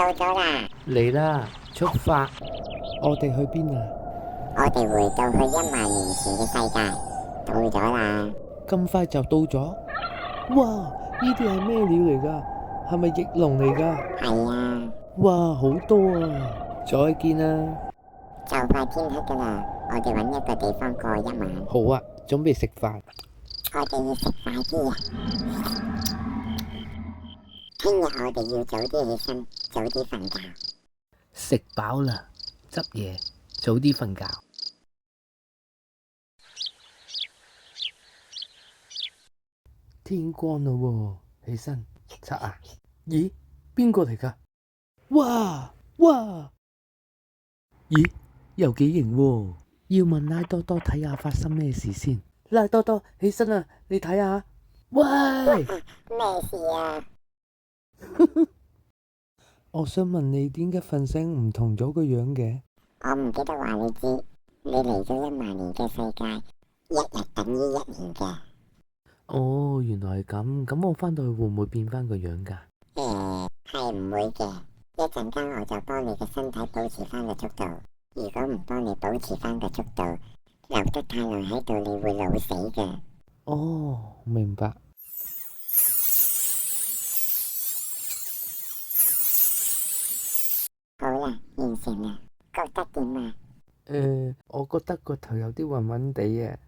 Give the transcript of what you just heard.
到咗啦，嚟啦，出發！我哋去邊啊？我哋回到去1萬年前嘅世界，到咗啦。咁快就到咗？哇！呢啲係咩料嚟㗎？係咪翼龍嚟㗎？係啊，哇！好多啊！再見啦！就快天黑噶啦，我哋揾一個地方過一晚。好啊，準備食飯。我哋要食快啲啊！聽日我哋要早啲起身，早啲瞓覺。食飽啦，執嘢，早啲瞓覺。天光啦喎，起身刷牙。咦？邊個嚟㗎？哇哇！咦？又幾型喎？要問拉多多睇下發生咩事先。拉多多，起身啦！你睇下。喂！咩事啊？我想問你點解瞓醒唔同咗個樣嘅？我唔記得話你知，你嚟咗1萬年嘅世界，一日等於1年嘅。哦，原來係咁。咁我返到去會唔會變返個樣㗎？係唔會嘅。一陣間我就幫你嘅身體保持翻個速度。如果唔幫你保持翻個速度，留得太耐喺度，你會老死嘅。哦，明白。好啦，完成啦，覺得點啊？我覺得個頭有啲暈暈地啊。